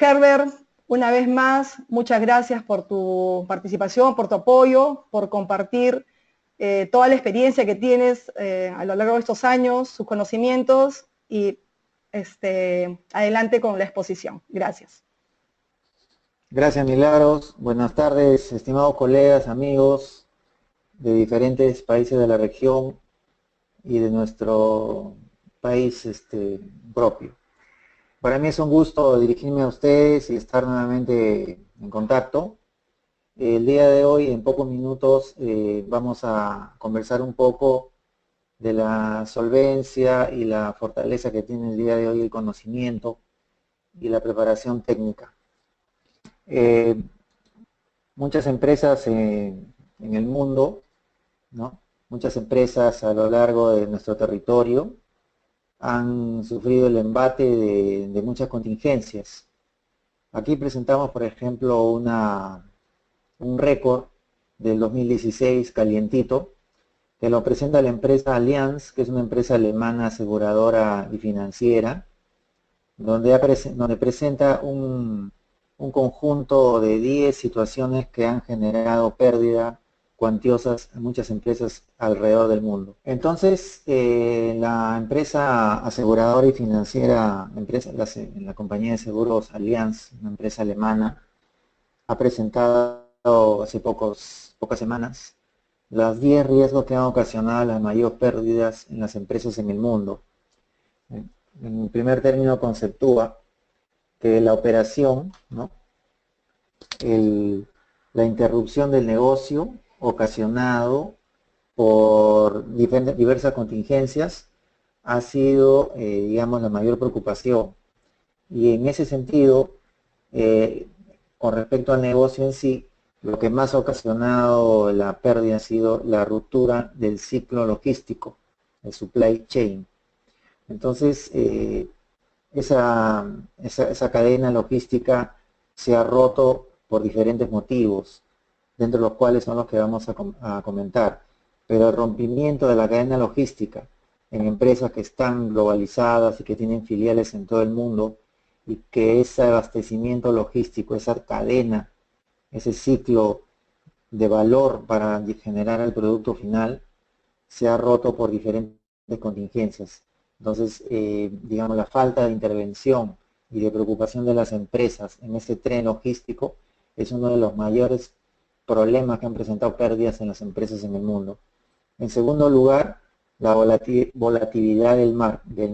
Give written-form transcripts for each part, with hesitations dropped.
Herbert, una vez más, muchas gracias por tu participación, por tu apoyo, por compartir toda la experiencia que tienes a lo largo de estos años, sus conocimientos y adelante con la exposición. Gracias. Gracias, Milagros. Buenas tardes, estimados colegas, amigos de diferentes países de la región y de nuestro país propio. Para mí es un gusto dirigirme a ustedes y estar nuevamente en contacto. El día de hoy, en pocos minutos, vamos a conversar un poco de la solvencia y la fortaleza que tiene el día de hoy el conocimiento y la preparación técnica. Muchas empresas en el mundo, ¿no? Muchas empresas a lo largo de nuestro territorio han sufrido el embate de muchas contingencias. Aquí presentamos, por ejemplo, un récord del 2016 calientito, que lo presenta la empresa Allianz, que es una empresa alemana aseguradora y financiera, donde presenta un conjunto de 10 situaciones que han generado pérdida cuantiosas a muchas empresas alrededor del mundo. Entonces, la empresa aseguradora y financiera, la compañía de seguros Allianz, una empresa alemana, ha presentado hace pocas semanas los 10 riesgos que han ocasionado las mayores pérdidas en las empresas en el mundo. En primer término, conceptúa que la operación, ¿no? La interrupción del negocio ocasionado por diversas contingencias ha sido, digamos, la mayor preocupación. Y en ese sentido, con respecto al negocio en sí, lo que más ha ocasionado la pérdida ha sido la ruptura del ciclo logístico, el supply chain. Entonces, esa cadena logística se ha roto por diferentes motivos, dentro de los cuales son los que vamos a comentar. Pero el rompimiento de la cadena logística en empresas que están globalizadas y que tienen filiales en todo el mundo, y que ese abastecimiento logístico, esa cadena, ese ciclo de valor para generar el producto final, se ha roto por diferentes contingencias. Entonces, digamos, la falta de intervención y de preocupación de las empresas en ese tren logístico es uno de los mayores problemas que han presentado pérdidas en las empresas en el mundo. En segundo lugar, la volatilidad del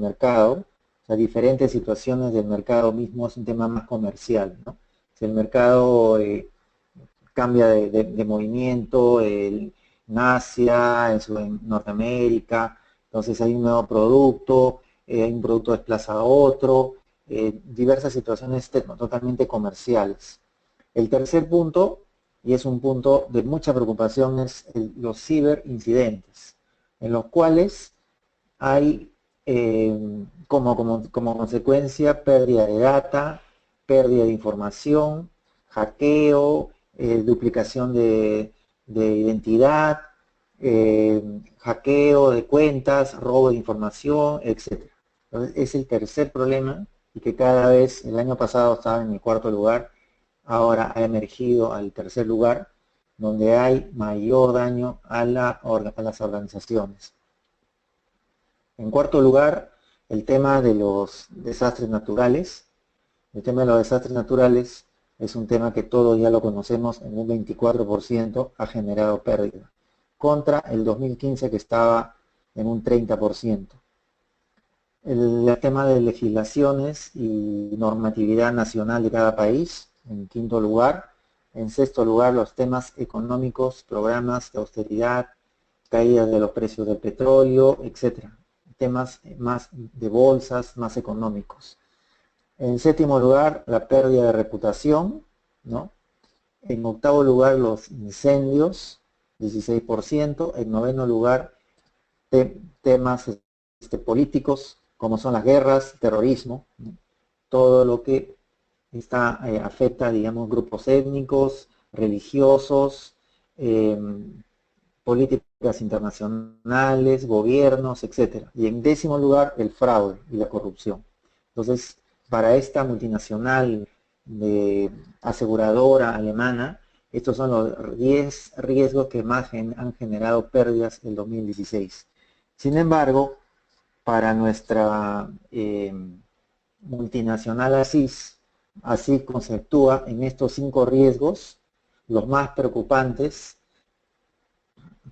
mercado, o sea, diferentes situaciones del mercado mismo es un tema más comercial, ¿no? Si el mercado cambia de movimiento en Asia, en Norteamérica, entonces hay un nuevo producto, hay un producto desplaza a otro, diversas situaciones totalmente comerciales. El tercer punto, y es un punto de mucha preocupación, es los ciberincidentes, en los cuales hay como consecuencia pérdida de data, pérdida de información, hackeo, duplicación de identidad, hackeo de cuentas, robo de información, etc. Entonces, es el tercer problema y que cada vez, el año pasado estaba en el cuarto lugar, ahora ha emergido al tercer lugar, donde hay mayor daño a las organizaciones. En cuarto lugar, el tema de los desastres naturales. El tema de los desastres naturales es un tema que todos ya lo conocemos, en un 24% ha generado pérdida, contra el 2015 que estaba en un 30%. El tema de legislaciones y normatividad nacional de cada país, en quinto lugar. En sexto lugar, los temas económicos, programas de austeridad, caída de los precios del petróleo, etc. Temas más de bolsas, más económicos. En séptimo lugar, la pérdida de reputación, ¿no? En octavo lugar, los incendios, 16%. En noveno lugar, temas políticos, como son las guerras, terrorismo, ¿no? Todo lo que afecta, digamos, grupos étnicos, religiosos, políticas internacionales, gobiernos, etc. Y en décimo lugar, el fraude y la corrupción. Entonces, para esta multinacional de aseguradora alemana, estos son los 10 riesgos que más han generado pérdidas en 2016. Sin embargo, para nuestra multinacional así conceptúa en estos 5 riesgos los más preocupantes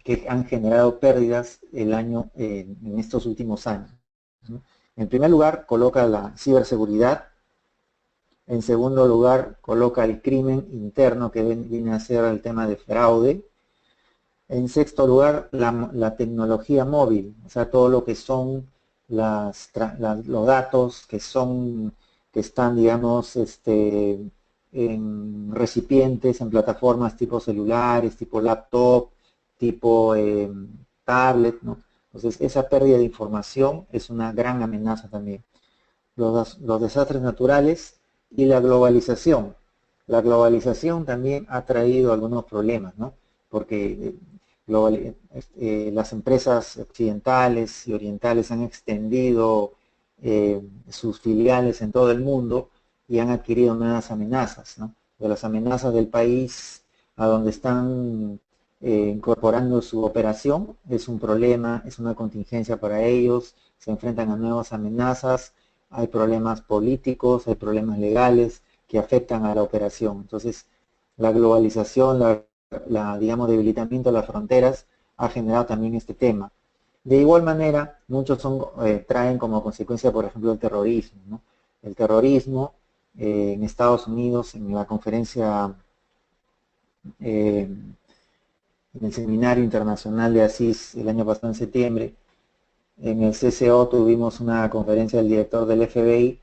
que han generado pérdidas en estos últimos años, ¿no? En primer lugar, coloca la ciberseguridad. En segundo lugar, coloca el crimen interno, que viene a ser el tema de fraude. En sexto lugar, la tecnología móvil, o sea, todo lo que son los datos que están, digamos, en recipientes, en plataformas tipo celulares, tipo laptop, tipo tablet, ¿no? Entonces, esa pérdida de información es una gran amenaza también. Los desastres naturales y la globalización. La globalización también ha traído algunos problemas, ¿no? Porque las empresas occidentales y orientales han extendido sus filiales en todo el mundo y han adquirido nuevas amenazas, ¿no? De las amenazas del país a donde están incorporando su operación es un problema, es una contingencia para ellos, se enfrentan a nuevas amenazas, hay problemas políticos, hay problemas legales que afectan a la operación. Entonces, la globalización, digamos, debilitamiento de las fronteras ha generado también este tema. De igual manera, muchos traen como consecuencia, por ejemplo, el terrorismo, ¿no? El terrorismo en Estados Unidos, en la conferencia, en el Seminario Internacional de Asís el año pasado en septiembre, en el CCO tuvimos una conferencia del director del FBI,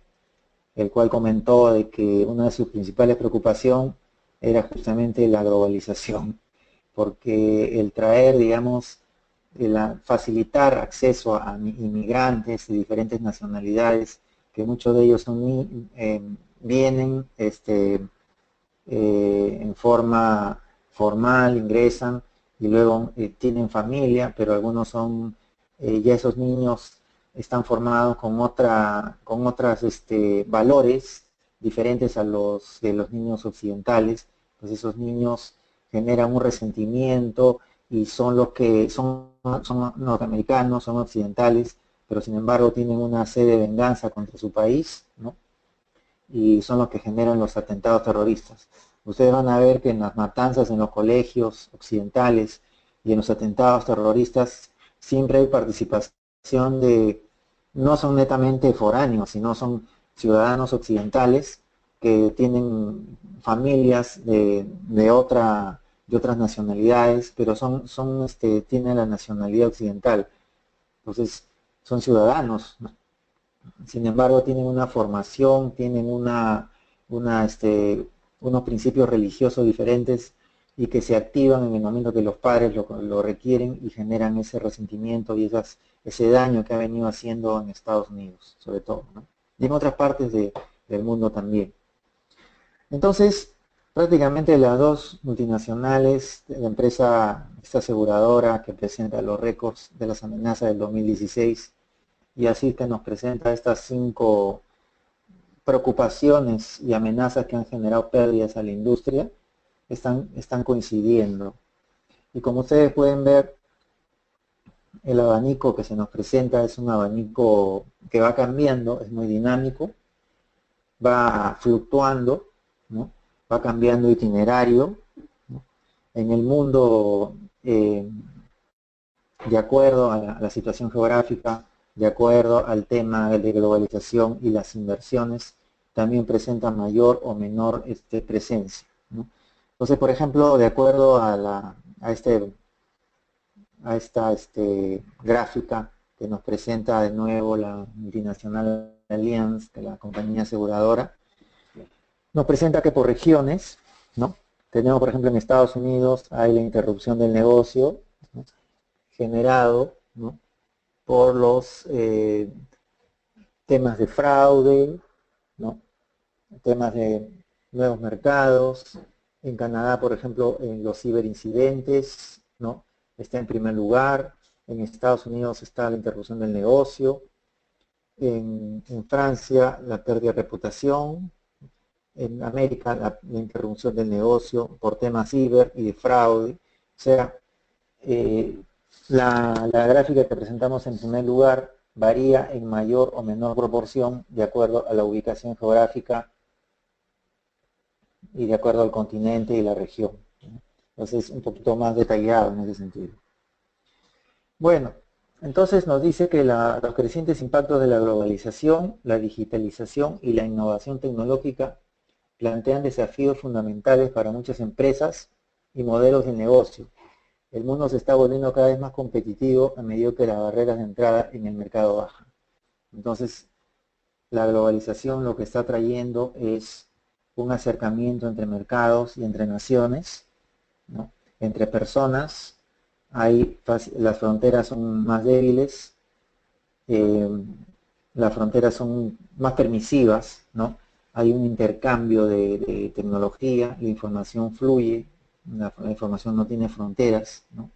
el cual comentó de que una de sus principales preocupaciones era justamente la globalización, porque el traer, digamos, facilitar acceso a inmigrantes de diferentes nacionalidades, que muchos de ellos vienen en forma formal, ingresan y luego tienen familia, pero algunos ya esos niños están formados con otras valores diferentes a los de los niños occidentales. Pues esos niños generan un resentimiento y son norteamericanos, son occidentales, pero sin embargo tienen una sed de venganza contra su país, ¿no? Y son los que generan los atentados terroristas. Ustedes van a ver que en las matanzas en los colegios occidentales y en los atentados terroristas siempre hay participación no son netamente foráneos, sino son ciudadanos occidentales que tienen familias de otras nacionalidades, pero tienen la nacionalidad occidental. Entonces, son ciudadanos, ¿no? Sin embargo, tienen una formación, tienen unos principios religiosos diferentes y que se activan en el momento que los padres lo requieren y generan ese resentimiento y ese daño que ha venido haciendo en Estados Unidos, sobre todo, ¿no? Y en otras partes del mundo también. Entonces, prácticamente las dos multinacionales, la empresa, esta aseguradora que presenta los récords de las amenazas del 2016, y así que nos presenta estas 5 preocupaciones y amenazas que han generado pérdidas a la industria, están coincidiendo. Y como ustedes pueden ver, el abanico que se nos presenta es un abanico que va cambiando, es muy dinámico, va fluctuando, ¿no? Va cambiando itinerario, ¿no? En el mundo, de acuerdo a la situación geográfica, de acuerdo al tema de globalización y las inversiones, también presenta mayor o menor presencia, ¿no? Entonces, por ejemplo, de acuerdo a esta gráfica que nos presenta de nuevo la multinacional Allianz, de la compañía aseguradora, nos presenta que por regiones, ¿no? Tenemos, por ejemplo, en Estados Unidos hay la interrupción del negocio, ¿no? Generado, ¿no? Por los temas de fraude, ¿no? Temas de nuevos mercados. En Canadá, por ejemplo, en los ciberincidentes, ¿no? Está en primer lugar. En Estados Unidos está la interrupción del negocio. En Francia, la pérdida de reputación. en América la interrupción del negocio por temas ciber y de fraude. O sea, la gráfica que presentamos en primer lugar varía en mayor o menor proporción de acuerdo a la ubicación geográfica y de acuerdo al continente y la región. Entonces, un poquito más detallado en ese sentido. Bueno, entonces nos dice que los crecientes impactos de la globalización, la digitalización y la innovación tecnológica plantean desafíos fundamentales para muchas empresas y modelos de negocio. El mundo se está volviendo cada vez más competitivo a medida que las barreras de entrada en el mercado bajan. Entonces, la globalización lo que está trayendo es un acercamiento entre mercados y entre naciones, ¿no? Entre personas, las fronteras son más débiles, las fronteras son más permisivas, ¿no? Hay un intercambio de tecnología, la información fluye, la información no tiene fronteras, ¿no?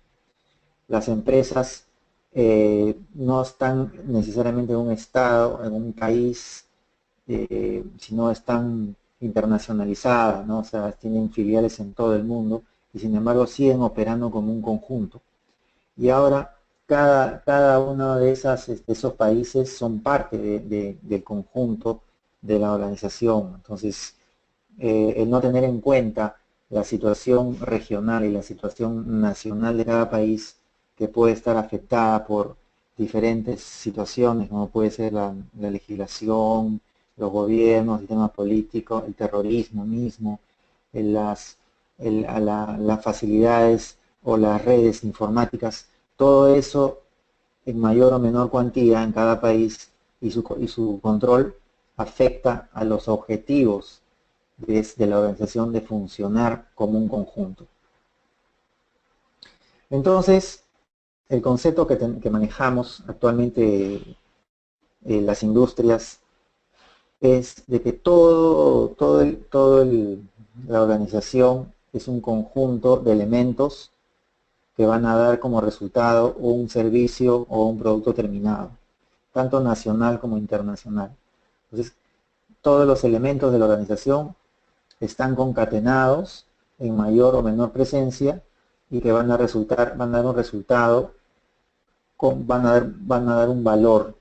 Las empresas no están necesariamente en un estado, en un país, sino están internacionalizadas, ¿no? O sea, tienen filiales en todo el mundo y sin embargo siguen operando como un conjunto. Y ahora cada uno de esos países son parte del conjunto de la organización. Entonces, el no tener en cuenta la situación regional y la situación nacional de cada país, que puede estar afectada por diferentes situaciones, como puede ser la legislación, los gobiernos, el sistema político, el terrorismo mismo, las facilidades o las redes informáticas, todo eso en mayor o menor cuantía en cada país y su control afecta a los objetivos de la organización de funcionar como un conjunto. Entonces, el concepto que manejamos actualmente las industrias es de que la organización es un conjunto de elementos que van a dar como resultado un servicio o un producto terminado, tanto nacional como internacional. Entonces, todos los elementos de la organización están concatenados en mayor o menor presencia y que van a dar un resultado, van a dar un valor.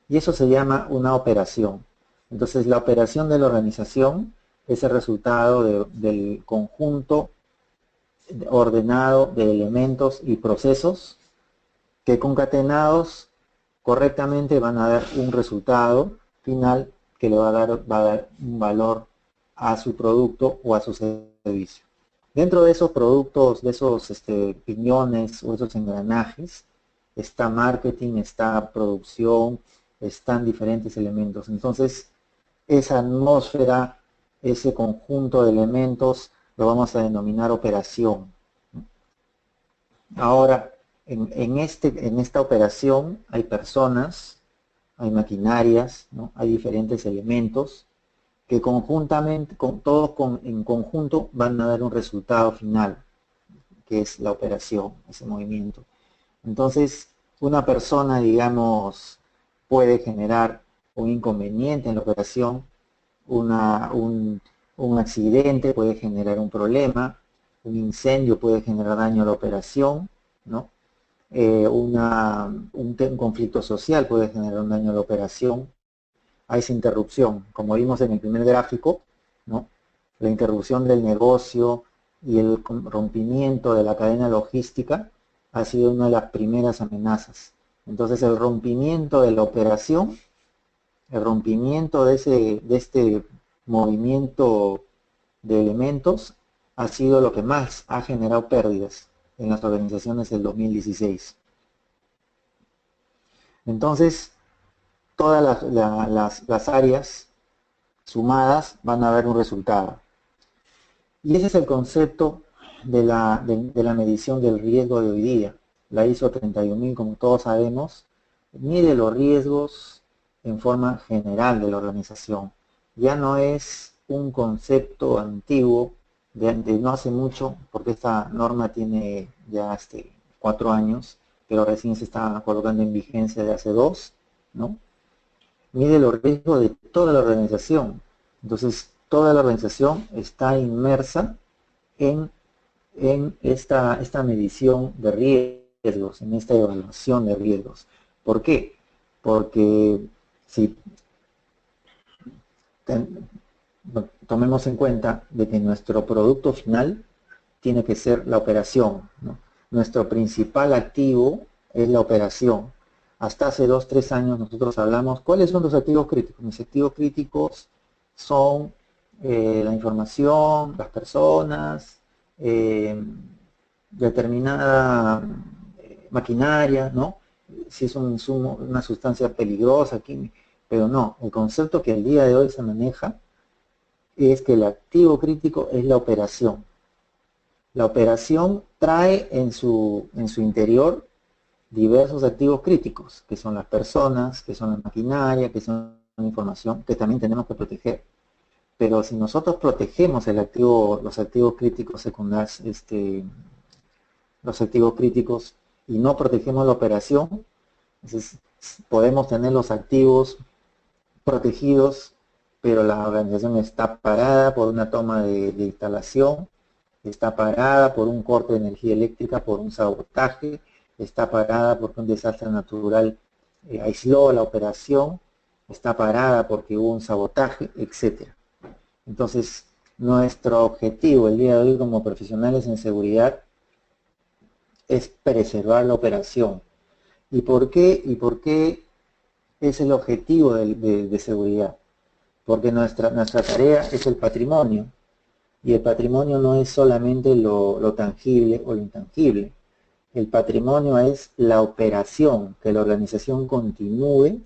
Y eso se llama una operación. Entonces, la operación de la organización es el resultado del conjunto ordenado de elementos y procesos que concatenados correctamente van a dar un resultado final que le va a dar un valor a su producto o a su servicio. Dentro de esos productos, de esos piñones o esos engranajes, está marketing, está producción, están diferentes elementos. Entonces, esa atmósfera, ese conjunto de elementos, lo vamos a denominar operación. Ahora, en esta operación hay personas, hay maquinarias, ¿no? Hay diferentes elementos que conjuntamente, en conjunto, van a dar un resultado final, que es la operación, ese movimiento. Entonces, una persona, digamos, puede generar un inconveniente en la operación, un accidente puede generar un problema, un incendio puede generar daño a la operación, ¿no? Un conflicto social puede generar un daño a la operación, a esa interrupción, como vimos en el primer gráfico, ¿no? La interrupción del negocio y el rompimiento de la cadena logística ha sido una de las primeras amenazas. Entonces el rompimiento de la operación, el rompimiento de este movimiento de elementos ha sido lo que más ha generado pérdidas en las organizaciones del 2016. Entonces, todas las áreas sumadas van a dar un resultado. Y ese es el concepto de la medición del riesgo de hoy día. La ISO 31000, como todos sabemos, mide los riesgos en forma general de la organización. Ya no es un concepto antiguo de no hace mucho, porque esta norma tiene ya 4 años, pero recién se está colocando en vigencia de hace 2, ¿no? Mide los riesgos de toda la organización. Entonces, toda la organización está inmersa en esta medición de riesgos, en esta evaluación de riesgos. ¿Por qué? Porque si tomemos en cuenta de que nuestro producto final tiene que ser la operación, ¿no? Nuestro principal activo es la operación. Hasta hace 2, 3 años nosotros hablamos, ¿cuáles son los activos críticos? Mis activos críticos son la información, las personas, determinada maquinaria, ¿no? Si es un insumo, una sustancia peligrosa, química, pero no, el concepto que el día de hoy se maneja es que el activo crítico es la operación. La operación trae en su interior diversos activos críticos, que son las personas, que son la maquinaria, que son la información, que también tenemos que proteger. Pero si nosotros protegemos los activos críticos secundarios, los activos críticos, y no protegemos la operación, entonces podemos tener los activos protegidos, pero la organización está parada por una toma de instalación, está parada por un corte de energía eléctrica, por un sabotaje, está parada porque un desastre natural aisló la operación, está parada porque hubo un sabotaje, etc. Entonces, nuestro objetivo el día de hoy como profesionales en seguridad es preservar la operación. ¿Y por qué? Es el objetivo de seguridad? Porque nuestra tarea es el patrimonio. Y el patrimonio no es solamente lo tangible o lo intangible. El patrimonio es la operación, que la organización continúe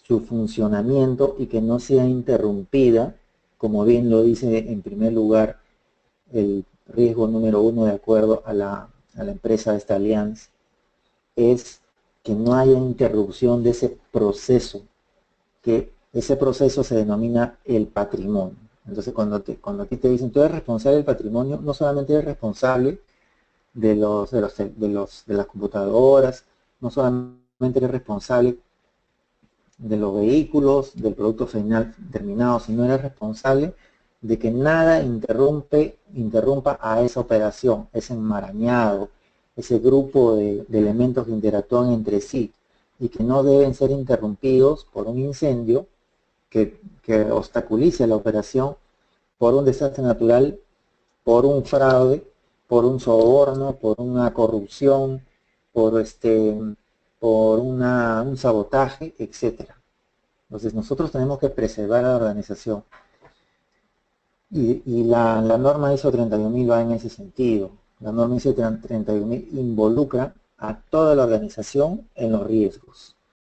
su funcionamiento y que no sea interrumpida, como bien lo dice en primer lugar el riesgo número 1 de acuerdo a la empresa de esta alianza, es que no haya interrupción de ese proceso, que ese proceso se denomina el patrimonio. Entonces cuando a ti te dicen tú eres responsable del patrimonio, no solamente eres responsable de las computadoras, no solamente eres responsable de los vehículos, del producto final terminado, sino eres responsable de que nada interrumpa a esa operación, ese enmarañado, ese grupo de elementos que interactúan entre sí y que no deben ser interrumpidos por un incendio que obstaculice la operación, por un desastre natural, por un fraude, por un soborno, por una corrupción, por un sabotaje, etc. Entonces nosotros tenemos que preservar a la organización. Y la norma ISO 31000 va en ese sentido. La norma ISO 31000 involucra a toda la organización en los riesgos.